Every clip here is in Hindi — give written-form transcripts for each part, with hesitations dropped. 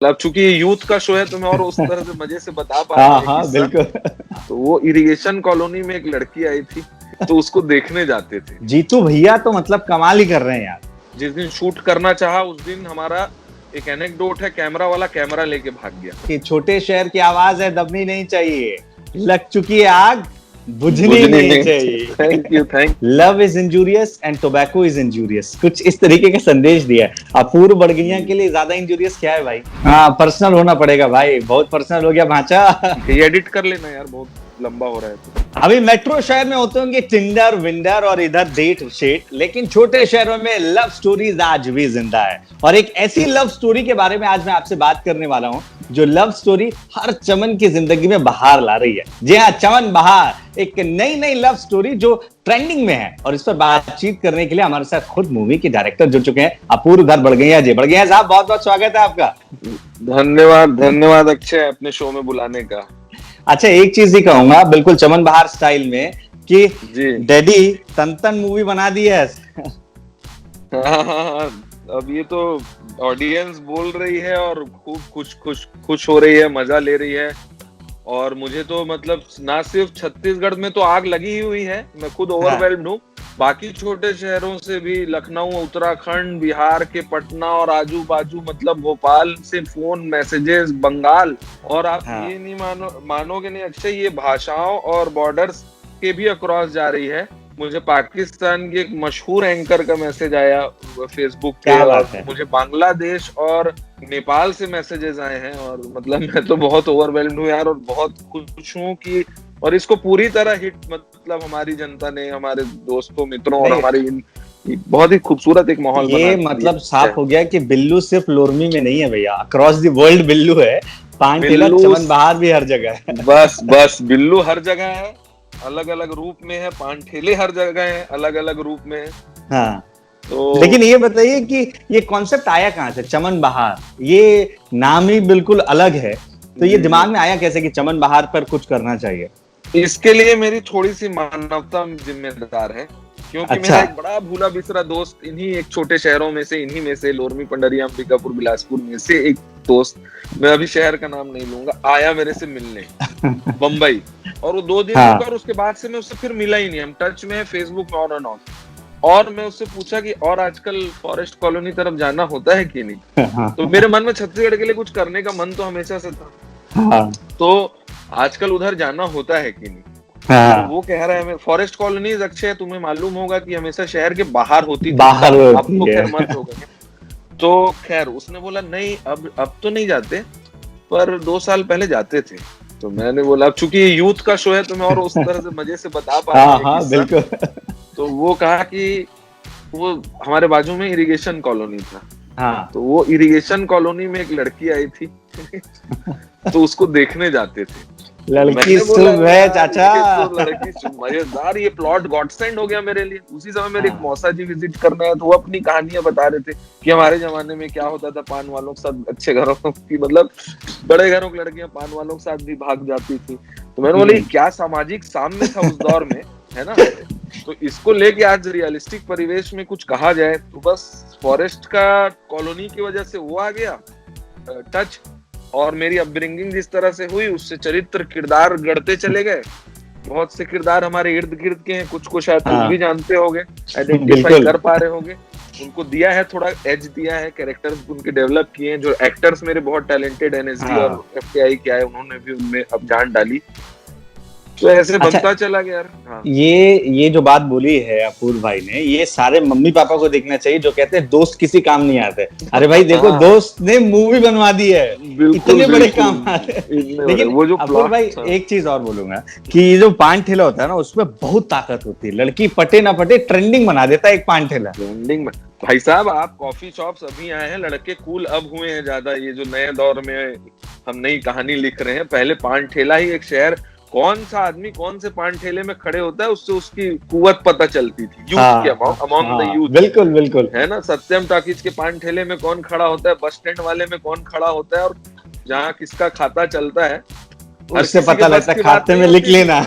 अब चूंकि ये यूथ का शो है तो मैं और उस तरह से मजे से बता पा रहा हाँ हूँ हाँ किस्सा। बिल्कुल। तो वो इरिगेशन कॉलोनी में एक लड़की आई थी, तो उसको देखने जाते थे। जीतू भैया तो मतलब कमाल ही कर रहे हैं यार। जिस दिन शूट करना चाहा उस दिन हमारा एक एनेक्डोट है, कैमरा वाला कैमरा लेके भाग गया। कि छोटे शहर की आवाज है, दबनी नहीं चाहिए, लग चुकी है आग, बुझनी बुझनी नहीं नहीं। चाहिए। Thank you thank love is injurious and tobacco is injurious, कुछ इस तरीके का संदेश दिया है। अपूर्व बड़गनिया के लिए ज्यादा इंजूरियस क्या है भाई? हाँ पर्सनल होना पड़ेगा भाई, बहुत पर्सनल हो गया भांचा। ये एडिट कर लेना यार, बहुत लंबा हो रहा है तो। अभी मेट्रो शहर में होते होंगे टिंडर विंडर और इधर डेट शेट, लेकिन छोटे शहरों में लव स्टोरीज आज भी जिंदा है। और एक ऐसी लव स्टोरी के बारे में आज मैं आपसे बात करने वाला हूं, जो लव स्टोरी हर चमन की जिंदगी में बहार ला रही है। जी हाँ, चमन बहार, एक नई नई लव स्टोरी जो ट्रेंडिंग में है। और इस पर बातचीत करने के लिए हमारे साथ खुद मूवी के डायरेक्टर जुड़ चुके हैं, अपूर्व धर बड़गैया जी। बड़गैया साहब बहुत बहुत स्वागत है आपका। धन्यवाद धन्यवाद अक्षय, अपने शो में बुलाने का। अच्छा एक चीज ही कहूंगा बिल्कुल चमन बहार स्टाइल में कि जी डैडी तन मूवी बना दी है। हाँ, अब ये तो ऑडियंस बोल रही है और खूब खुश हो रही है, मजा ले रही है। और मुझे तो मतलब ना सिर्फ छत्तीसगढ़ में तो आग लगी ही हुई है, मैं खुद ओवरवेल्म्ड हूँ। बाकी छोटे शहरों से भी, लखनऊ, उत्तराखंड, बिहार के पटना और आजू बाजू, मतलब भोपाल से फोन मैसेजेस, बंगाल। और आप ये नहीं मानोगे नहीं अक्षय, ये भाषाओं और बॉर्डर्स के भी अक्रॉस जा रही है। मुझे पाकिस्तान के एक मशहूर एंकर का मैसेज आया फेसबुक पे, और मुझे बांग्लादेश और नेपाल से मैसेजेस आए हैं। और मतलब मैं तो बहुत ओवरवेल्म्ड हूँ यार, और बहुत खुश हूँ कि, और इसको पूरी तरह हिट मतलब हमारी जनता ने, हमारे दोस्तों मित्रों और हमारी बहुत ही खूबसूरत एक माहौल बना ये मतलब साफ हो गया कि बिल्लू सिर्फ लोरमी में नहीं है भैया, अक्रॉस द वर्ल्ड बिल्लू है। पान ठेला चमन बहार भी हर जगह है। बस बिल्लू हर जगह है, अलग अलग रूप में है। पान ठेले हर जगह है, अलग अलग रूप में है। हाँ तो लेकिन ये बताइए कि ये कॉन्सेप्ट आया कहाँ से, चमन बहार? ये नाम ही बिल्कुल अलग है, तो ये दिमाग में आया कैसे कि चमन बहार पर कुछ करना चाहिए? इसके लिए मेरी थोड़ी सी मानवता जिम्मेदार है, क्योंकि मेरा एक बड़ा भूला बिसरा दोस्त, इन्हीं एक छोटे शहरों में से, इन्हीं में से, लोरमी, पंडरिया, अंबिकापुर, बिलासपुर में से एक दोस्त, मैं अभी शहर का नाम नहीं लूंगा, आया मेरे से मिलने बम्बई। और वो 2 दिन रुका और उसके बाद से मैं उससे फिर मिला ही नहीं। हम टच में है फेसबुक में ऑन एंड ऑफ। और मैं उससे पूछा कि और आजकल फॉरेस्ट कॉलोनी तरफ जाना होता है कि नहीं। तो मेरे मन में छत्तीसगढ़ के लिए कुछ करने का मन तो हमेशा से था। तो आजकल उधर जाना होता है कि नहीं। तो वो कह रहा है, फॉरेस्ट कॉलोनीज अक्षय तुम्हें मालूम होगा कि हमेशा शहर के बाहर होती थी, अब तो खैर मत हो गए। तो खैर उसने बोला नहीं, अब तो नहीं जाते, पर 2 साल पहले जाते थे। तो मैंने बोला अब चूंकि ये यूथ का शो है तो मैं और उस तरह से मजे से बता पा रहा हूँ किस्सा। तो वो कहा कि वो हमारे बाजू में इरिगेशन कॉलोनी था। तो वो इरिगेशन कॉलोनी में एक लड़की आई थी तो उसको देखने जाते थे। लड़की शुभ है चाचा। लड़की मजेदार, ये प्लॉट गॉड सेंड हो गया मेरे लिए। उसी समय मेरे एक मौसा जी विजिट करना है, तो वो अपनी कहानियां बता रहे थे कि हमारे जमाने में क्या होता था, पान वालों के साथ, अच्छे घरों की, मतलब बड़े घरों की लड़कियां पान वालों के साथ भी भाग जाती थी। तो मैंने बोला क्या सामाजिक साम्य था उस दौर में, है ना। तो इसको लेके आज रियलिस्टिक परिवेश में कुछ कहा जाए तो बस फॉरेस्ट का कॉलोनी की वजह से वो आ गया टच, और मेरी अपब्रिंगिंग जिस तरह से हुई उससे चरित्र किरदार गढ़ते चले गए। बहुत से किरदार हमारे इर्द गिर्द के हैं, कुछ को शायद तुम भी जानते होगे, आइडेंटिफाई कर पा रहे होगे। उनको दिया है, थोड़ा एज दिया है, कैरेक्टर्स उनके डेवलप किए हैं। जो एक्टर्स मेरे बहुत टैलेंटेड, एनएसडी और एफटीआई के आए, उन्होंने भी उनमें अब जान डाली। तो ऐसे बनता चला गया यार। ये जो बात बोली है अपूर्व भाई ने, ये सारे मम्मी पापा को देखना चाहिए जो कहते हैं दोस्त किसी काम नहीं आते। अरे भाई देखो दोस्त ने मूवी बनवा दी है, इतने बड़े काम आते। लेकिन वो जो अपूर्व भाई एक चीज और बोलूंगा कि ये जो पान ठेला होता है ना, उसमें बहुत ताकत होती है। लड़की पटे ना पटे ट्रेंडिंग बना देता है एक पान ठेला। ट्रेंडिंग में भाई साहब, आप कॉफी शॉप्स अभी आए हैं, लड़के कूल अब हुए हैं ज्यादा। ये जो नए दौर में हम नई कहानी लिख रहे हैं, पहले पान ठेला ही एक शहर, कौन सा आदमी कौन से पान ठेले में खड़े होता है उससे उसकी कुवत पता चलती थी, यूथ के अमॉन्ग द यूथ। बिल्कुल बिल्कुल, है ना। सत्यम टॉकीज के पान ठेले में कौन खड़ा होता है, बस स्टैंड वाले में कौन खड़ा होता है, और जहाँ किसका खाता चलता है उससे पता लगता है, खाते में लिख लेना।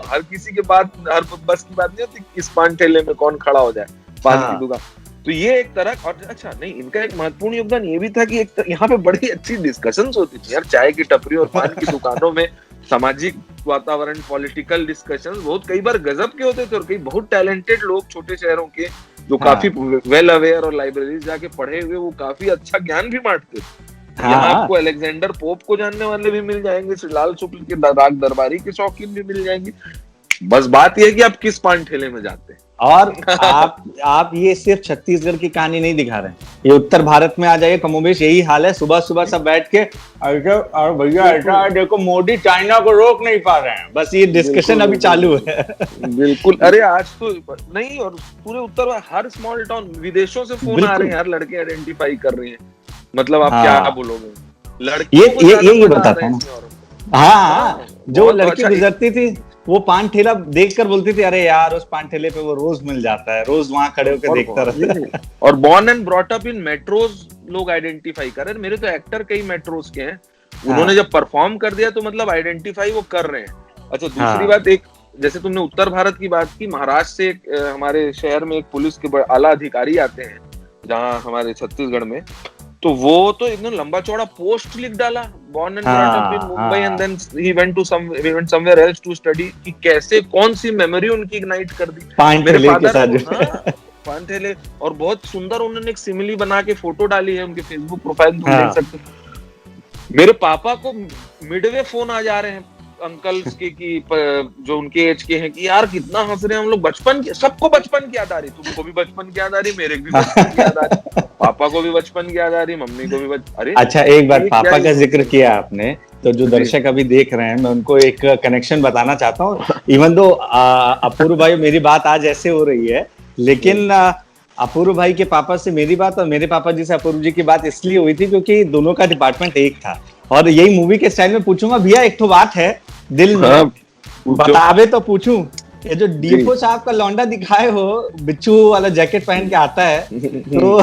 हर किसी के बात, हर बस की बात नहीं होती किस पान ठेले में कौन खड़ा हो जाए, पान की दुकान। तो ये एक तरह, और अच्छा नहीं, इनका एक महत्वपूर्ण योगदान ये भी था कि एक यहाँ पे बड़ी अच्छी डिस्कशंस होती थी यार, चाय की टपरी और पान की दुकानों में सामाजिक वातावरण, पॉलिटिकल डिस्कशंस बहुत कई बार गजब के होते थे, और कई बहुत टैलेंटेड लोग छोटे शहरों के जो काफी वेल अवेयर और लाइब्रेरी जाके पढ़े हुए, वो काफी अच्छा ज्ञान भी बांटते थे। यहाँ आपको अलेक्जेंडर पोप को जानने वाले भी मिल जाएंगे, श्री लाल शुक्ल के राग दरबारी के शौकीन भी मिल जाएंगे। बस बात यह है कि आप किस पान ठेले में जाते हैं। और आप ये सिर्फ छत्तीसगढ़ की कहानी नहीं दिखा रहे हैं, ये उत्तर भारत में आ जाइए, कमोबेश यही हाल है। सुबह सुबह सब बैठ के और भैया ऐसा देखो मोदी चाइना को रोक नहीं पा रहे हैं, बस ये डिस्कशन अभी चालू है। बिल्कुल, अरे आज तो नहीं, और पूरे उत्तर हर स्मॉल टाउन विदेशों से फोन आ रहे हैं यार, लड़के आइडेंटिफाई कर रहे हैं, मतलब आप क्या बोलोगे, लड़के ये बताता हूँ। हाँ, जो लड़की गुजरती थी वो पान ठेला देखकर बोलती थी, अरे यार उस पान ठेले पे वो रोज मिल जाता है, रोज वहां खड़े होकर देखता रहता है। और born and brought up in metros लोग आइडेंटिफाई कर रहे हैं। मेरे तो एक्टर कई मेट्रोज के हैं, उन्होंने जब परफॉर्म कर दिया तो मतलब आइडेंटिफाई वो कर रहे हैं। अच्छा, दूसरी बात, एक जैसे तुमने उत्तर भारत की बात की, महाराष्ट्र से हमारे शहर में एक पुलिस के आला अधिकारी आते हैं, जहाँ हमारे छत्तीसगढ़ में, तो वो तो एकदम लंबा चौड़ा पोस्ट लिख डाला, born and brought up in Mumbai and then he went somewhere else to study, कि कैसे कौन सी मेमोरी उनकी इग्नाइट कर दी मेरे फादर को। पान ठेले, और बहुत सुंदर उन्होंने एक सिमिली बना के फोटो डाली है, उनके फेसबुक प्रोफाइल तुम देख सकते हो। मेरे पापा को मिडवे फोन आ जा रहे हैं अंकल्स के, कि जो उनके एज के हैं, कि यार कितना हंस रहे हैं हम लोग, बचपन की, सबको बचपन की याद आ रही, तुमको भी बचपन की याद आ रही, मेरे भी बचपन की याद आ रही, पापा को भी बचपन की याद आ रही, मम्मी को भी अरे अच्छा, एक बार पापा का जिक्र किया आपने, तो जो दर्शक अभी देख रहे हैं, मैं उनको एक कनेक्शन बताना चाहता हूँ। इवन दो अपूर्व भाई, मेरी बात आज ऐसे हो रही है, लेकिन अपूर्व भाई के पापा से मेरी बात और मेरे पापा जी से अपूर्व जी की बात इसलिए हुई थी क्योंकि दोनों का डिपार्टमेंट एक था। और यही मूवी के स्टाइल में पूछूंगा, भैया एक तो बात है दिल में, बतावे तो पूछूं, ये जो डीएफओ साहब का लौंडा दिखाए हो, बिच्छू वाला जैकेट पहन के आता है, तो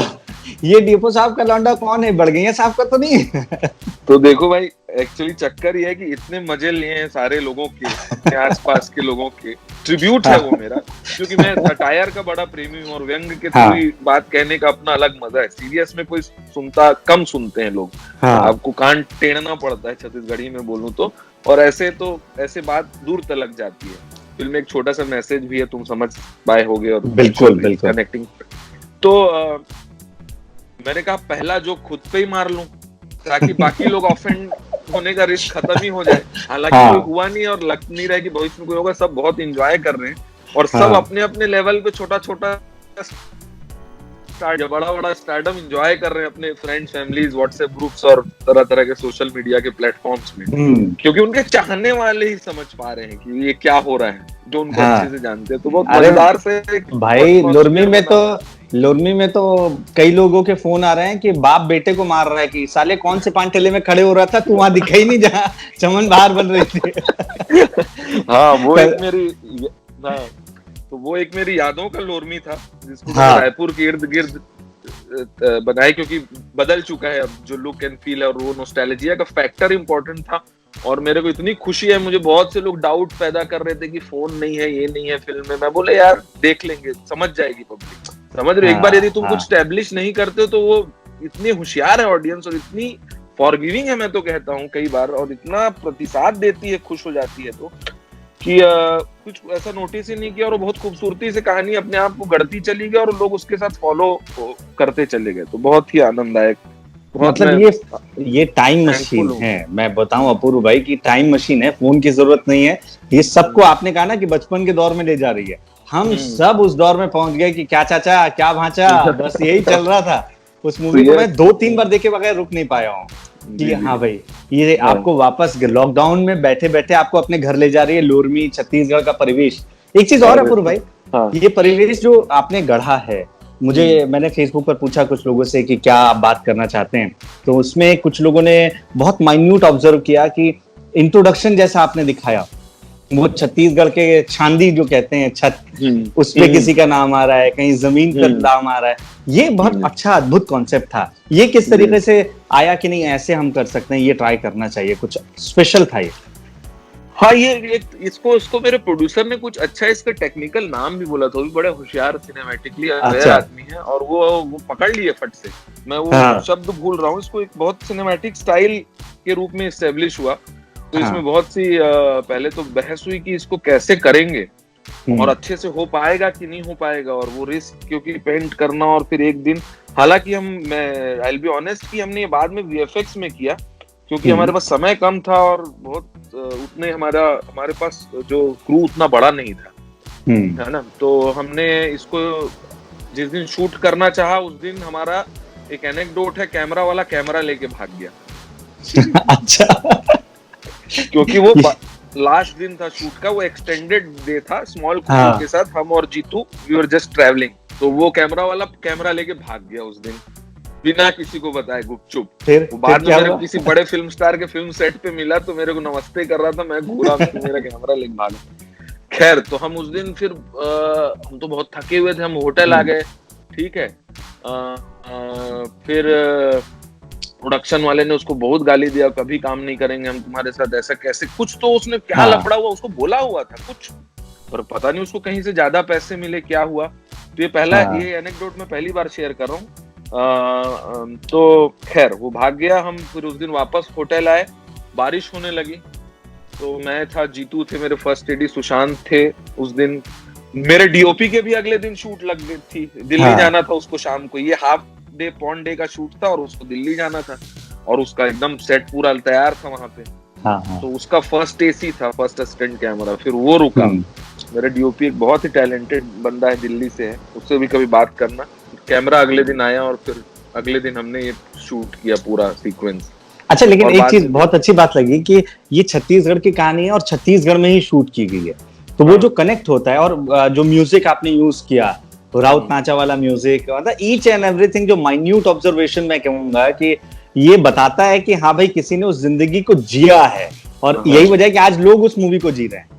ये डीएफओ साहब का लौंडा कौन है? बड़गैया साहब का तो नहीं? तो देखो भाई, एक्चुअली चक्कर ये है कि इतने मजे लिए हैं सारे लोगों के आसपास के लोगों के, ट्रिब्यूट है वो मेरा, क्योंकि मैं सटायर का बड़ा प्रेमी हूँ, और व्यंग के थोड़ी बात कहने का अपना अलग मजा है। सीरियस में कोई सुनता, कम सुनते हैं लोग, आपको कान टेढ़ना पड़ता है छत्तीसगढ़ी में बोलूं तो, और ऐसे बात दूर तलक जाती है। फिल्म में एक छोटा सा मैसेज भी है, तुम समझ पाए होगे, और बिल्कुल कनेक्टिंग। तो मैंने कहा पहला जो खुद पे ही मार लूं, ताकि बाकी लोग ऑफेंड होने का रिस्क खत्म ही हो जाए। हालांकि कोई हुआ नहीं, और लग नहीं रहा है कि भविष्य में कोई होगा, सब बहुत एंजॉय कर रहे हैं, और सब अपने अपने लेवल पे छोटा छोटा बड़ा बड़ा स्टार्टअप एंजॉय कर रहे हैं अपने फ्रेंड्स, फैमिलीज, व्हाट्सएप ग्रुप्स और तरह तरह के सोशल मीडिया के प्लेटफॉर्म्स में, क्योंकि उनके चाहने वाले ही समझ पा रहे हैं कि ये क्या हो रहा है, जो उनको अच्छे से जानते हैं। तो बहुत मजेदार से भाई, लोरमी में तो कई लोगों के फोन आ रहे हैं कि बाप बेटे को मार रहा है, कि साले कौन से पान ठेले में खड़े हो रहा था, तू वहां दिखा ही नहीं जहाँ चमन बाहर बन रही थी। हाँ, वो एक मेरी, तो वो एक मेरी यादों का लोरमी था, जिसको रायपुर के इर्द गिर्द बनाए, क्योंकि बदल चुका है अब, जो लुक एंड फील है, और वो नॉस्टैल्जिया का फैक्टर इंपॉर्टेंट था। और मेरे को इतनी खुशी है, मुझे बहुत से लोग डाउट पैदा कर रहे थे कि फोन नहीं है, ये नहीं है फिल्म में। मैं बोले यार देख लेंगे, समझ जाएगी पब्लिक, समझ रहे हो। एक बार यदि तुम कुछ स्टैब्लिश नहीं करते हो, तो वो इतनी होशियार है ऑडियंस, और इतनी फॉरगिविंग है, मैं तो कहता हूँ कई बार, और इतना प्रतिसाद देती है, खुश हो जाती है, तो कि कुछ ऐसा नोटिस ही नहीं किया, और बहुत खूबसूरती से कहानी अपने आप को गढ़ती चली गई, और लोग उसके साथ फॉलो करते चले गए। तो बहुत ही आनंददायक, मतलब ये टाइम मशीन है। मैं बताऊं अपूर्व भाई की टाइम मशीन है, फोन की जरूरत नहीं है। ये सबको आपने कहा ना कि बचपन के दौर में ले जा रही है, हम सब उस दौर में पहुंच गए कि क्या चाचा क्या भांचा, बस यही चल रहा था। उस मूवी को मैं 2-3 बार देखे बगैर रुक नहीं पाया हूँ कि हाँ भाई, ये आपको वापस लॉकडाउन में बैठे बैठे आपको अपने घर ले जा रही है, लोरमी, छत्तीसगढ़ का परिवेश। एक चीज और अपूर्व भाई, ये परिवेश जो आपने गढ़ा है, मैंने फेसबुक पर पूछा कुछ लोगों से कि क्या आप बात करना चाहते हैं, तो उसमें कुछ लोगों ने बहुत माइन्यूट ऑब्जर्व किया कि इंट्रोडक्शन जैसा आपने दिखाया, वो छत्तीसगढ़ के छांदी जो कहते हैं छत, उस पे किसी का नाम आ रहा है, कहीं जमीन पर नाम आ रहा है। ये बहुत अच्छा अद्भुत कॉन्सेप्ट था। ये किस तरीके से आया कि नहीं ऐसे हम कर सकते हैं, ये ट्राई करना चाहिए, कुछ स्पेशल था ये? हाँ, ये इसको मेरे प्रोड्यूसर ने कुछ अच्छा इसका टेक्निकल नाम भी बोला था, वो भी बड़े होशियार सिनेमैटिकली अवेयर आदमी है, और वो पकड़ लिए फट से। मैं वो शब्द भूल रहा हूँ, इसको एक बहुत सिनेमैटिक स्टाइल के रूप में इस्टेब्लिश हुआ। तो इसमें बहुत सी पहले तो बहस हुई कि इसको कैसे करेंगे और अच्छे से हो पाएगा कि नहीं हो पाएगा, और वो रिस्क क्योंकि पेंट करना, और फिर एक दिन, हालांकि मैं आई विल बी ऑनेस्ट कि हमने ये बाद में वीएफएक्स में किया, क्योंकि हमारे पास समय कम था और बहुत उतने हमारे पास जो क्रू उतना बड़ा नहीं था, है ना। तो हमने इसको जिस दिन शूट करना चाहा उस दिन हमारा एक एनेक्डोट है, कैमरा वाला कैमरा लेके भाग गया। अच्छा। क्योंकि वो लास्ट दिन था शूट का, वो एक्सटेंडेड डे था, स्मॉल क्रू के साथ हम और Jeetu we were just travelling. तो वो कैमरा वाला कैमरा लेके भाग गया उस दिन बिना किसी को बताए, गुपचुप। बाद में मेरे किसी बड़े फिल्म स्टार के फिल्म सेट पे मिला तो मेरे को नमस्ते कर रहा था, मैं घूरा, मेरा कैमरा लेके भागा। खैर, तो हम उस दिन फिर हम तो बहुत थके हुए थे, हम होटल आ गए, ठीक है। फिर प्रोडक्शन वाले ने उसको बहुत गाली दिया, कभी काम नहीं करेंगे हम तुम्हारे साथ, ऐसा कैसे, कुछ तो उसने क्या लफड़ा हुआ, उसको बोला हुआ था कुछ, पर पता नहीं उसको कहीं से ज्यादा पैसे मिले, क्या हुआ। तो ये पहला ये एनेक्डोट मैं पहली बार शेयर कर रहा हूँ। तो खैर वो भाग गया, हम फिर उस दिन वापस होटल आए, बारिश होने लगी। तो मैं था, जीतू थे, मेरे फर्स्ट एडी सुशांत थे। उस दिन मेरे डीओपी के भी अगले दिन शूट लग गई थी, दिल्ली जाना था उसको शाम को, ये हाफ डे पॉन डे का शूट था और उसको दिल्ली जाना था, और उसका एकदम सेट पूरा तैयार था वहां पे। तो उसका फर्स्ट एसी था, फर्स्ट असिस्टेंट कैमरा, फिर वो रुका। मेरा डीओपी एक बहुत ही टैलेंटेड बंदा है, दिल्ली से है, उससे भी कभी बात करना। कैमरा अगले दिन आया और फिर अगले दिन हमने ये शूट किया पूरा सीक्वेंस। अच्छा, लेकिन एक चीज बहुत अच्छी बात लगी कि ये छत्तीसगढ़ की कहानी है और छत्तीसगढ़ में ही शूट की गई है, तो वो जो कनेक्ट होता है, और जो म्यूजिक आपने यूज किया, तो राउत नाचा वाला म्यूजिक, मतलब ईच एंड एवरीथिंग, जो माइन्यूट ऑब्जर्वेशन मैं कहूंगा कि ये बताता है कि हाँ भाई, किसी ने उस जिंदगी को जिया है, और यही वजह है कि आज लोग उस मूवी को जी रहे हैं।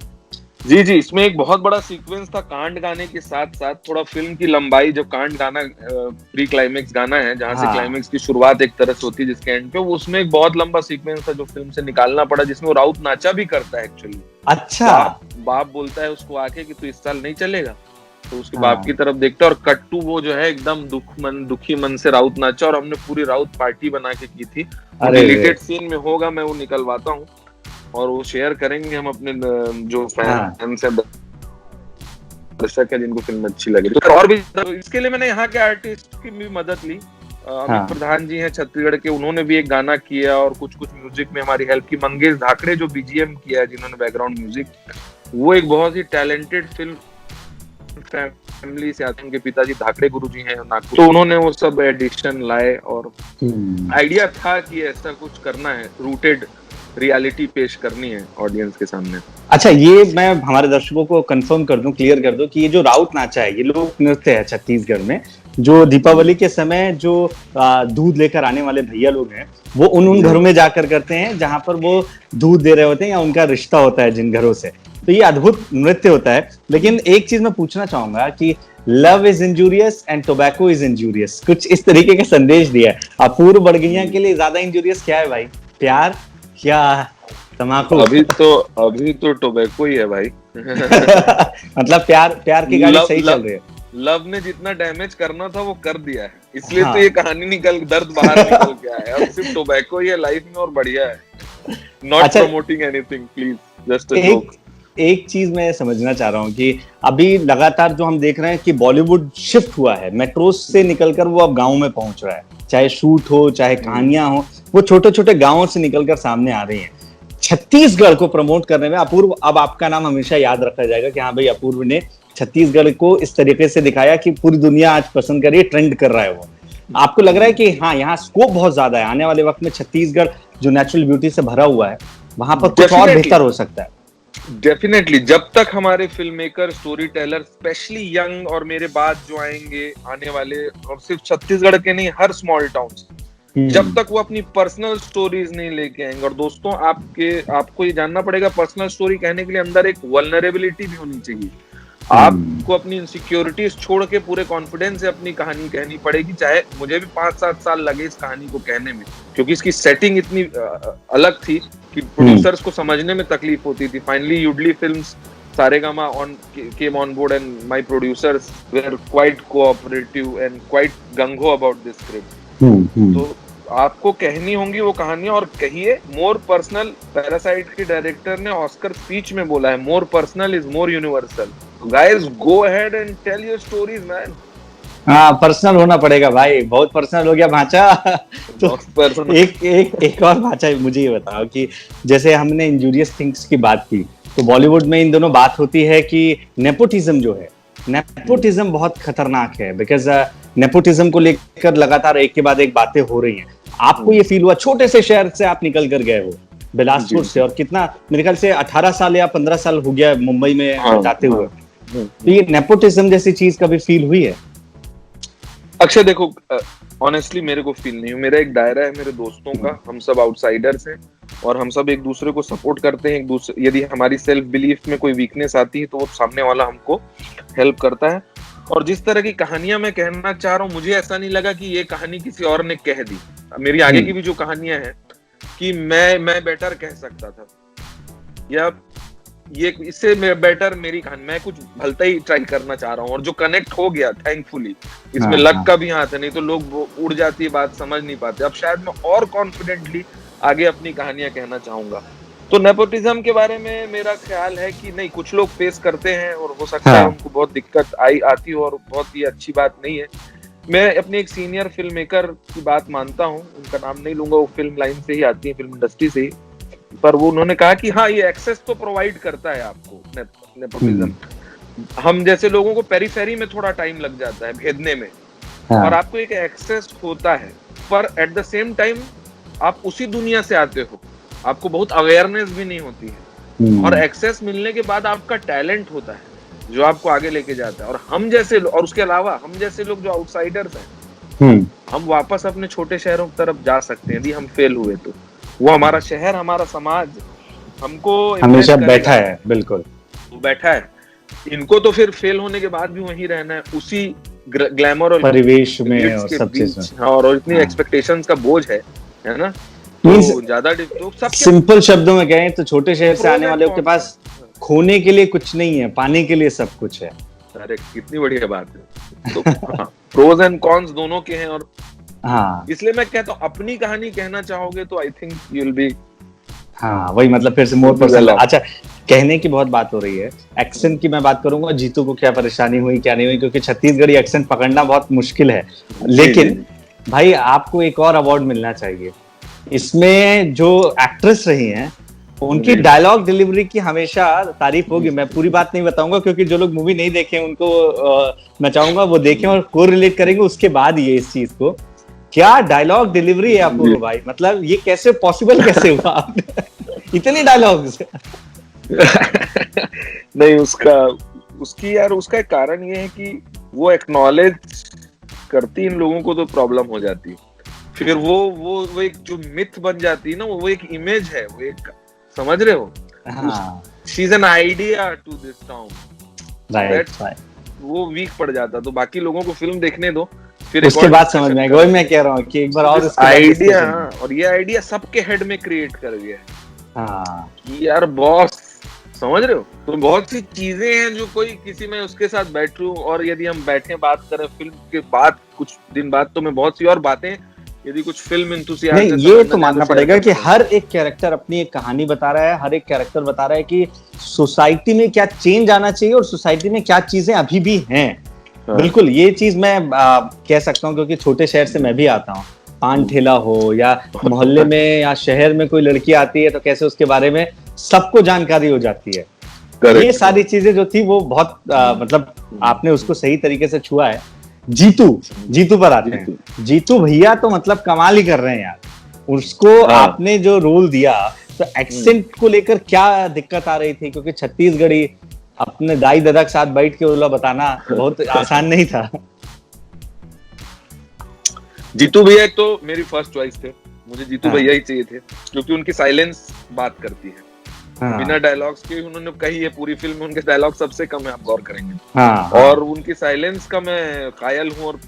जी जी, इसमें एक बहुत बड़ा सीक्वेंस था कांड गाने के साथ साथ, थोड़ा फिल्म की लंबाई, जब कांड गाना प्री क्लाइमेक्स गाना है, जहां से क्लाइमेक्स की शुरुआत एक तरह से होती है जिसके एंड पे, उसमें एक बहुत लंबा सीक्वेंस था जो फिल्म से निकालना पड़ा, जिसमें वो राउत नाचा भी करता है एक्चुअली। अच्छा। बाप बोलता है उसको आके कि तू इस साल नहीं चलेगा, तो उसके बाप की तरफ देखता है, और कट्टू वो जो है एकदम दुखी मन से राउत नाचा, और हमने पूरी राउत पार्टी बना के की थी। डिलीटेड सीन में होगा, मैं वो निकलवाता हूँ और वो शेयर करेंगे हम अपने जो फैंस हैं, दर्शक है, जिनको फिल्म अच्छी लगी। तो और भी इसके लिए मैंने यहाँ के आर्टिस्ट की भी मदद ली। अमित प्रधान जी हैं छत्तीसगढ़ के, उन्होंने भी एक गाना किया, और कुछ म्यूजिक में हमारी हेल्प की। मंगेश धाकड़े जो बीजीएम किया है, जिन्होंने बैकग्राउंड म्यूजिक, वो एक बहुत ही टैलेंटेड फिल्म फैमिली से आते हैं, उनके पिताजी धाकड़े गुरुजी हैं नागपुर, तो उन्होंने वो सब एडिशन लाए, और आइडिया था कि ऐसा कुछ करना है, रूटेड रियलिटी पेश करनी है ऑडियंस के सामने। अच्छा, ये मैं हमारे दर्शकों को कंफर्म कर दूं, क्लियर कर दूं कि ये जो राउत नाचा है, ये लोक नृत्य है छत्तीसगढ़ में, जो दीपावली के समय जो दूध लेकर आने वाले भैया लोग हैं, वो उन घरों में जाकर करते हैं जहां पर वो दूध दे रहे होते हैं या उनका रिश्ता होता है जिन घरों से। तो ये अद्भुत नृत्य होता है। लेकिन एक चीज मैं पूछना चाहूंगा कि love is injurious and tobacco is injurious, कुछ इस तरीके का संदेश दिया है। अपूर्व बड़गैया के लिए ज्यादा इंजूरियस क्या है भाई, प्यार क्या तम्बाकू? अभी तो टोबैको ही है भाई। मतलब प्यार की गाड़ी सही चल रही है। लव ने जितना डैमेज करना था वो कर दिया है, इसलिए तो ये कहानी दर्द बाहर निकल गया है। अब सिर्फ टोबैको ही है लाइफ में और बढ़िया है। Not promoting anything, please, just a joke. एक चीज मैं समझना चाह रहा हूँ कि अभी लगातार जो हम देख रहे हैं कि बॉलीवुड शिफ्ट हुआ है, मेट्रो से निकलकर वो अब गाँव में पहुंच रहा है, चाहे शूट हो चाहे कहानियां हो, वो छोटे छोटे गांवों से निकलकर सामने आ रही हैं। छत्तीसगढ़ को प्रमोट करने में अपूर्व, अब आपका नाम हमेशा याद रखा जाएगा कि हाँ भाई, अपूर्व ने छत्तीसगढ़ को इस तरीके से दिखाया कि पूरी दुनिया आज पसंद कर रही है, ट्रेंड कर रहा है वो। आपको लग रहा है कि हाँ, यहाँ स्कोप बहुत ज्यादा है, आने वाले वक्त में छत्तीसगढ़ जो नेचुरल ब्यूटी से भरा हुआ है, वहां पर कुछ और बेहतर हो सकता है? डेफिनेटली, जब तक हमारे film maker, story teller, specially young और मेरे बाद जो आएंगे आने वाले, और सिर्फ छत्तीसगढ़ के नहीं, हर स्मॉल टाउन, जब तक वो अपनी पर्सनल स्टोरीज नहीं लेके आएंगे। और दोस्तों, आपको ये जानना पड़ेगा, पर्सनल स्टोरी कहने के लिए अंदर एक वल्नरेबिलिटी भी होनी चाहिए। आपको अपनी इनसिक्योरिटीज छोड़ के पूरे कॉन्फिडेंस से अपनी कहानी कहनी पड़ेगी, चाहे मुझे भी 5-7 साल लगे इस कहानी को कहने में, क्योंकि इसकी सेटिंग इतनी अलग थी कि प्रोड्यूसर्स को समझने में तकलीफ होती थी। Finally Yoodlee films, Saregama came on board and my producers were quite cooperative and quite gung-ho about this script. तो आपको कहनी होंगी वो कहानियां, और कहिए। मोर पर्सनल, पैरासाइट के डायरेक्टर ने ऑस्कर स्पीच में बोला है, more personal is more universal. Guys go ahead and tell your stories man. हाँ, पर्सनल होना पड़ेगा भाई, बहुत पर्सनल हो गया भांचा। तो एक और भांचा मुझे ये बताओ कि जैसे हमने इंजूरियस थिंग्स की बात की, तो बॉलीवुड में इन दोनों बात होती है कि नेपोटिज्म जो है, नेपोटिज्म बहुत खतरनाक है, बिकॉज नेपोटिज्म को लेकर लगातार एक के बाद एक बातें हो रही हैं। आपको ये फील हुआ, छोटे से शहर से आप निकल कर गए हो, बिलासपुर से, और कितना, मेरे ख्याल से 18 साल या 15 साल हो गया मुंबई में जाते हुए, तो ये नेपोटिज्म जैसी चीज कभी फील हुई है? अक्षय देखो, ऑनेस्टली मेरे को फील नहीं हुआ। मेरा एक दायरा है मेरे दोस्तों का, हम सब आउटसाइडर्स हैं और हम सब एक दूसरे को सपोर्ट करते हैं। एक दूसरे, यदि हमारी सेल्फ बिलीफ में कोई वीकनेस आती है तो वो सामने वाला हमको हेल्प करता है। और जिस तरह की कहानियां मैं कहना चाह रहा हूँ, मुझे ऐसा नहीं लगा कि ये कहानी किसी और ने कह दी। मेरी आगे की भी जो कहानियां हैं कि मैं बेटर कह सकता था, या ये इससे बेटर मेरी कहानी, मैं कुछ भलता ही ट्राई करना चाह रहा हूँ, और जो कनेक्ट हो गया थैंकफुली। इसमें लक का भी हाथ है, नहीं तो लोग उड़ जाती है बात, समझ नहीं पाते। अब शायद मैं और कॉन्फिडेंटली आगे अपनी कहानियां कहना चाहूंगा। तो नेपोटिज्म के बारे में मेरा ख्याल है कि नहीं, कुछ लोग फेस करते हैं और हो सकता है उनको बहुत दिक्कत आती हो, और बहुत ही अच्छी बात नहीं है। मैं अपने एक सीनियर फिल्म मेकर की बात मानता हूँ, उनका नाम नहीं लूंगा, वो फिल्म लाइन से ही आती है, फिल्म इंडस्ट्री से ही, पर वो उन्होंने कहा कि हाँ, ये एक्सेस तो प्रोवाइड करता है आपको नेपोटिज्म। हम जैसे लोगों को पेरीफेरी में थोड़ा टाइम लग जाता है भेदने में, और आपको एक एक्सेस होता है, पर एट द सेम टाइम आप उसी दुनिया से आते हो, आपको बहुत अवेयरनेस भी नहीं होती है, और एक्सेस मिलने के बाद आपका टैलेंट होता है जो आपको आगे लेके जाता है। और हम जैसे, और उसके अलावा हम जैसे लोग जो आउटसाइडर्स हैं, हम वापस अपने छोटे शहरों की तरफ जा सकते हैं यदि हम फेल हुए तो। वो हमारा शहर, हमारा समाज हमको हमेशा बैठा है, बिल्कुल बैठा है। इनको तो फिर फेल होने के बाद भी वहीं रहना है, उसी ग्लैमर और परिवेश में और सब चीज में, और इतनी एक्सपेक्टेशंस का बोझ है ना। तो ज्यादा तो सिंपल शब्दों में कहें तो छोटे शहर से आने वालों के पास खोने के लिए कुछ नहीं है, पाने के लिए सब कुछ है। अरे कितनी बढ़िया बात है। तो प्रोज एंड कॉन्स दोनों के हैं, और इसलिए मैं कहता हूँ अपनी कहानी कहना चाहोगे तो I think you will be, वही मतलब फिर से मोर पर्सनल। अच्छा, कहने की बहुत बात हो रही है, एक्सेंट की मैं बात करूंगा, जीतू को क्या परेशानी हुई क्या नहीं हुई, क्योंकि छत्तीसगढ़ी एक्सेंट पकड़ना बहुत मुश्किल है। लेकिन भाई आपको एक और अवार्ड मिलना चाहिए। इसमें जो एक्ट्रेस रही हैं, उनकी डायलॉग डिलीवरी की हमेशा तारीफ होगी। मैं पूरी बात नहीं बताऊंगा क्योंकि जो लोग मूवी नहीं देखे उनको मैं चाहूंगा वो देखें और को रिलेट करेंगे उसके बाद ये इस चीज को। क्या डायलॉग डिलीवरी है अपूर्व भाई, मतलब ये कैसे पॉसिबल कैसे हुआ इतने डायलॉग्स? नहीं, उसका एक कारण ये है कि वो एक्नॉलेज करती इन लोगों को तो प्रॉब्लम हो जाती है, फिर वो एक जो मिथ बन जाती है ना, वो एक इमेज है, वो एक, समझ रहे हो, she is an idea to this town, right. वो वीक पड़ जाता, तो बाकी लोगों को फिल्म देखने दो, फिर उसके बाद समझ में आएगा। वही मैं कह रहा हूँ कि एक बार और आइडिया, और ये आइडिया सबके हेड में क्रिएट कर गया है यार बॉस, समझ रहे हो। तो बहुत सी चीजें हैं जो कोई किसी में उसके साथ बैठूं, और यदि हम बैठे बात करें फिल्म के बाद कुछ दिन बाद, तो मैं बहुत सी और बातें, यदि कुछ फिल्म एंथुसियास्ट नहीं, ये तो मानना पड़ेगा कि हर एक कैरेक्टर अपनी एक कहानी बता रहा है, हर एक कैरेक्टर बता रहा है कि सोसाइटी में क्या चेंज आना चाहिए और सोसाइटी में क्या चीजें अभी भी हैं। बिल्कुल, ये चीज मैं कह सकता हूँ क्योंकि छोटे शहर से मैं भी आता हूँ। पान ठेला हो या मोहल्ले में या शहर में कोई लड़की आती है तो कैसे उसके बारे में सबको जानकारी हो जाती है। ये सारी चीजें जो थी वो बहुत मतलब आपने उसको सही तरीके से छुआ है। जीतू पर आते हैं। जीतू भैया तो मतलब कमाल ही कर रहे हैं यार। उसको आपने जो रोल दिया, तो एक्सेंट को लेकर क्या दिक्कत आ रही थी? क्योंकि छत्तीसगढ़ी अपने दाई दादा के साथ बैठ के बोला बताना बहुत आसान नहीं था। जीतू भैया एक तो मेरी फर्स्ट चॉइस थे, मुझे जीतू भैया ही चाहिए थे, क्योंकि उनकी साइलेंस बात करती है। बिना डायलॉग्स के उन्होंने कही है पूरी फिल्म में, उनके डायलॉग सबसे कम है, आप गौर करेंगे। हाँ, और उनकी साइलेंस का मैं कायल हूँ। और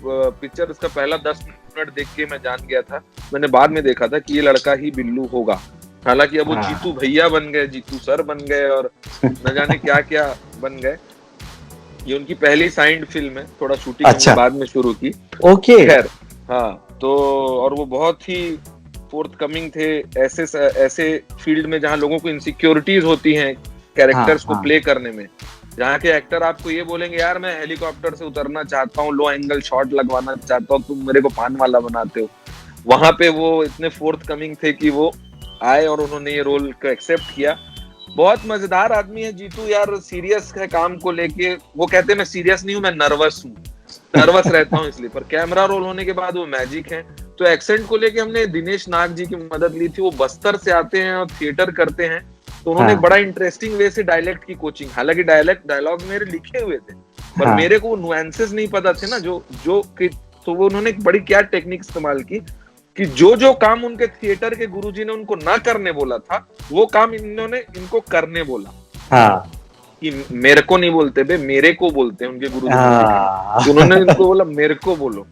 पिक्चर इसका पहला 10 मिनट देख के मैं जान गया था, मैंने बाद में देखा था कि ये लड़का ही बिल्लू होगा। हालांकि अब वो जीतू भैया बन गए, जीतू सर बन गए, और न जाने क्या क्या बन गए। ये उनकी पहली साइंड फिल्म है, थोड़ा शूटिंग अच्छा, बाद में शुरू की। ओके, खैर हाँ, तो और वो बहुत ही फोर्थ कमिंग थे ऐसे फील्ड में जहाँ लोगों को इनसिक्योरिटीज होती हैं कैरेक्टर्स को प्ले करने में। जहाँ के एक्टर आपको ये बोलेंगे यार मैं हेलीकॉप्टर से उतरना चाहता हूँ, लो एंगल शॉट लगवाना चाहता हूँ, तुम मेरे को पान वाला बनाते हो। वहां पे वो इतने फोर्थ कमिंग थे कि वो आए और उन्होंने ये रोल को एक्सेप्ट किया। बहुत मजेदार आदमी है जीतू यार, सीरियस है काम को लेके। वो कहते हैं मैं सीरियस नहीं हूँ, मैं नर्वस हूँ, नर्वस रहता हूँ इसलिए। पर कैमरा रोल होने के बाद वो मैजिक है। तो एक्सेंट को लेके हमने दिनेश नाग जी की मदद ली थी, वो बस्तर से आते हैं और थिएटर करते हैं, तो उन्होंने बड़ा इंटरेस्टिंग वे से डायलेक्ट की कोचिंग। हालांकि डायलॉग मेरे लिखे हुए थे, पर मेरे को नुएंसेस नहीं पता थे ना, तो वो उन्होंने बड़ी क्या टेक्निक इस्तेमाल की कि जो काम उनके थिएटर के गुरुजी ने उनको ना करने बोला था, वो काम इन्होंने इनको करने बोला। हाँ, कि मेरे को नहीं बोलते बे, मेरे को बोलते हैं उनके गुरुजी। उन्होंने इनको बोला मेरे को बोलो,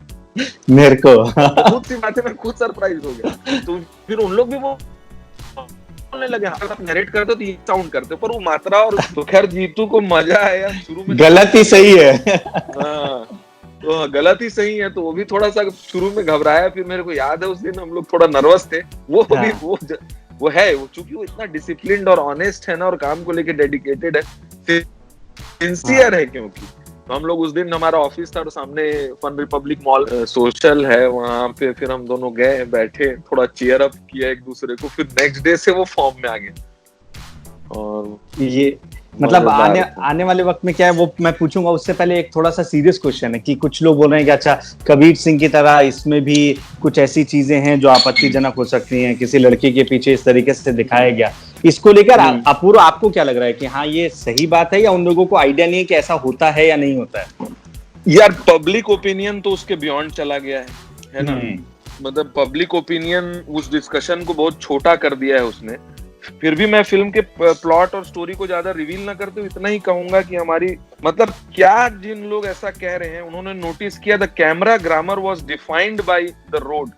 मेरे को। बहुत सी बातें मैं खुद सरप्राइज हो गया। तो फिर उन लोग भी वो बोलने लगे, हाँ आप नरेट करते हो तो ये साउंड करते हो, पर वो मात्रा और तो खैर जीतू को मजा आया शुरू में। गलत ही सही है। हाँ, तो गलत ही सही है, तो वो भी थोड़ा सा शुरू में घबराया। फिर मेरे को याद है उस दिन हम लोग थोड़ा नर्वस थे। वो भी वो है, वो चूंकि वो इतना डिसिप्लिन्ड और ऑनेस्ट है ना, और काम को लेके डेडिकेटेड है, सिंसियर है। क्योंकि तो हम लोग उस दिन, हमारा ऑफिस था और सामने फन रिपब्लिक मॉल सोशल है, वहां पे फिर हम दोनों गए, बैठे, थोड़ा चीयर अप किया एक दूसरे को। फिर नेक्स्ट डे से वो फॉर्म में आ गए। और ये मतलब आने वाले वक्त में क्या है वो मैं पूछूंगा। उससे पहले एक थोड़ा सा सीरियस क्वेश्चन है कि कुछ लोग बोल रहे हैं कि अच्छा कबीर सिंह की तरह इसमें भी कुछ ऐसी चीजें हैं जो आपत्तिजनक हो सकती हैं, किसी लड़की के पीछे इस तरीके से दिखाया गया। इसको लेकर अपूर्व आपको क्या लग रहा है कि हाँ ये सही बात है, या उन लोगों को आइडिया नहीं है कि ऐसा होता है या नहीं होता है? यार पब्लिक ओपिनियन तो उसके बियॉन्ड चला गया है ना। मतलब पब्लिक ओपिनियन उस डिस्कशन को बहुत छोटा कर दिया है उसने। फिर भी मैं फिल्म के प्लॉट और स्टोरी को ज्यादा रिवील ना करते हुए इतना ही कहूंगा कि हमारी मतलब क्या, जिन लोग ऐसा कह रहे हैं उन्होंने नोटिस किया the camera grammar was defined by the road.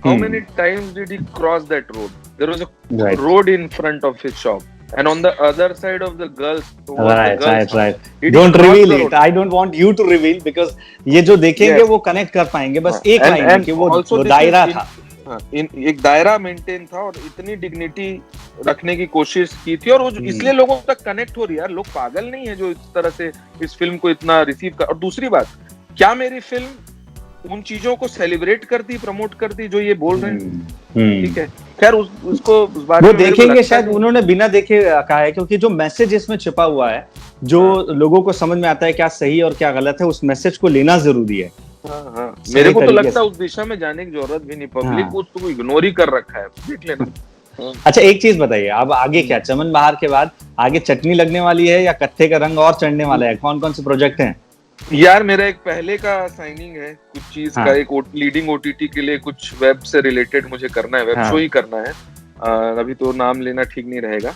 How many times did he cross that road? There was a road in front of his shop and on the other side of the girls, right. Don't reveal it. I don't want you to reveal because ये जो देखेंगे वो कनेक्ट कर पाएंगे। बस एक लाइन है कि वो दायरा था, एक दायरा मेंटेन था और इतनी डिग्निटी रखने की कोशिश की थी, और वो इसलिए लोगों तक कनेक्ट हो रही है। यार लोग पागल नहीं है जो इस तरह से इस फिल्म को इतना रिसीव कर। और दूसरी बात, क्या मेरी फिल्म उन चीजों को सेलिब्रेट करती, प्रमोट करती जो ये बोल रहे हैं? ठीक है, खैर उसको उस बारे में वो देखेंगे। शायद उन्होंने बिना देखे कहा है, क्योंकि जो मैसेज इसमें छिपा हुआ है, जो लोगों को समझ में आता है क्या सही और क्या गलत है, उस मैसेज को लेना जरूरी है। हाँ, मेरे को तो लगता है उस दिशा में जाने की जरूरत भी नहीं। पब्लिक उसको इग्नोर ही कर रखा है, देख लेना। अच्छा एक चीज बताइए, अब आगे क्या, चमन बहार के बाद आगे चटनी लगने वाली है या कत्थे का रंग और चढ़ने वाला है? कौन कौन से प्रोजेक्ट हैं? यार मेरा एक पहले का साइनिंग है कुछ चीज का, एक लीडिंग ओटीटी के लिए कुछ वेब से रिलेटेड मुझे करना है, वेब शो ही करना है। अभी तो नाम लेना ठीक नहीं रहेगा,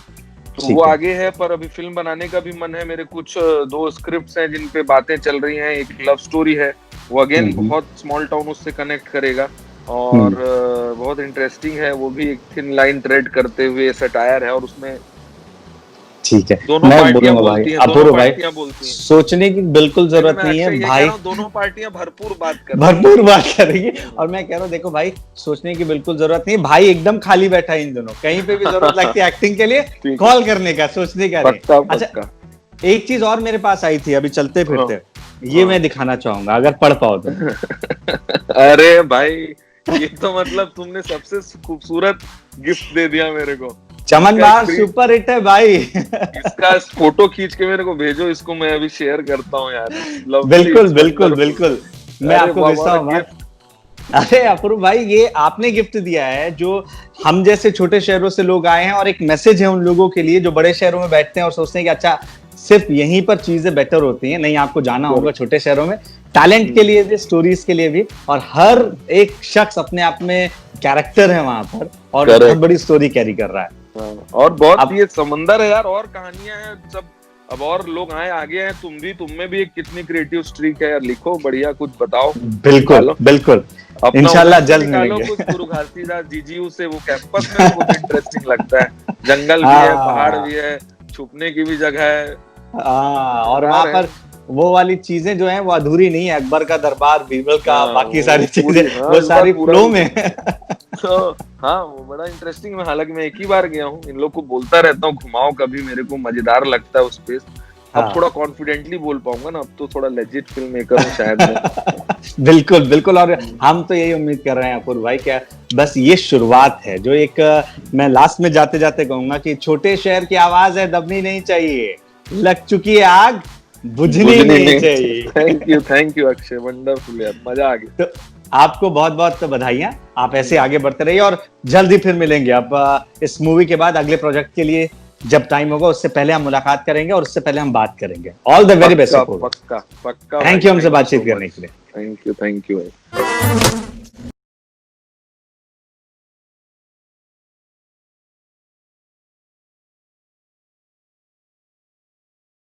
तो वो आगे है। पर अभी फिल्म बनाने का भी मन है मेरे। कुछ 2 स्क्रिप्ट्स हैं जिन पे बातें चल रही हैं। एक लव स्टोरी है, वो अगेन बहुत स्मॉल टाउन उससे कनेक्ट करेगा और बहुत इंटरेस्टिंग है। वो भी एक थिन लाइन ट्रेड करते हुए सटायर है, और उसमें ठीक है, दोनों पार्टियां बोलती हैं, अपूर्व भाई सोचने की बिल्कुल जरूरत नहीं है भाई। दोनों पार्टियां भरपूर बात कर रही है। और मैं कह रहा हूँ देखो भाई, सोचने की बिल्कुल जरूरत नहीं। भाई एकदम खाली बैठा है इन दोनों, कहीं पे भी जरूरत लगती है एक्टिंग के लिए कॉल करने का, सोचने का नहीं। अच्छा एक चीज और मेरे पास आई थी अभी चलते फिरते, ये मैं दिखाना चाहूंगा अगर पढ़ पाओ तो। अरे भाई ये तो मतलब तुमने सबसे खूबसूरत गिफ्ट दे दिया मेरे को। चमन बहार सुपर हिट है भाई। इसका फोटो खींच के मेरे को भेजो, इसको मैं अभी शेयर करता हूँ यार। बिल्कुल मैं आपको भेजता हूँ। अरे अपूर्व भाई, ये आपने गिफ्ट दिया है जो हम जैसे छोटे शहरों से लोग आए हैं, और एक मैसेज है उन लोगों के लिए जो बड़े शहरों में बैठते हैं और सोचते हैं कि अच्छा सिर्फ यहीं पर चीजें बेटर होती हैं। नहीं, आपको जाना होगा छोटे शहरों में, टैलेंट के लिए भी, स्टोरीज के लिए भी, और हर एक शख्स अपने आप में कैरेक्टर है वहां पर और बहुत बड़ी स्टोरी कैरी कर रहा है। हाँ, और बहुत अब ये समंदर है यार, और कहानियां हैं सब। अब और लोग आए आगे हैं, तुम में भी एक कितनी क्रिएटिव स्ट्रीक है यार, लिखो बढ़िया कुछ बताओ, बिल्कुल निकालो बिल्कुल, अपना इंशाल्लाह उधर से, जल्द निकालो मिलेंगे। कुछ गुरु घासीदास जीजीयू से, वो कैंपस में भी कुछ इंटरेस्टिंग लगता है, जंगल भी है, पहाड़ हाँ भी है, छुपने की भी जगह है, हाँ, और वहां मजेदार है। पर वो वाली चीजें जो हैं वो अधूरी नहीं है, अकबर का दरबार, बीरबल का, हाँ बाकी वो सारी चीजें पूरी, हाँ वो इस बार सारी पूरा फ्लो भी में देखा। है। तो हाँ वो बड़ा इंटरेस्टिंग, मैं हालांकि मैं एक ही बार गया हूँ, इन लोग को बोलता रहता हूँ घुमाओ कभी, मेरे को मजेदार लगता है उस स्पेस। अब हाँ थोड़ा कॉन्फिडेंटली बोल पाऊंगा ना, अब तो थोड़ा लेजिट फिल्म मेकर हूँ शायद मैं। बिल्कुल बिल्कुल, और हम तो यही उम्मीद कर रहे हैं अपूर्व भाई, क्या बस ये शुरुआत है, जो एक मैं लास्ट में जाते जाते कहूंगा कि छोटे शहर की आवाज है, दबनी नहीं चाहिए, लग चुकी है आग, बुझनी बुझनी नहीं नहीं। चाहिए। थैंक यू अक्षय, वंडरफुल यार, मजा आ गया। तो आपको बहुत बहुत बधाइयां, आप ऐसे आगे बढ़ते रहिए और जल्द ही फिर मिलेंगे। अब इस मूवी के बाद अगले प्रोजेक्ट के लिए जब टाइम होगा, उससे पहले हम मुलाकात करेंगे और उससे पहले हम बात करेंगे। ऑल द वेरी बेस्ट पक्का अपूर्व, पक्का पक्का भाई, थैंक यू हमसे थैंक यू बातचीत सो करने मच, के लिए। थैंक यू भाई।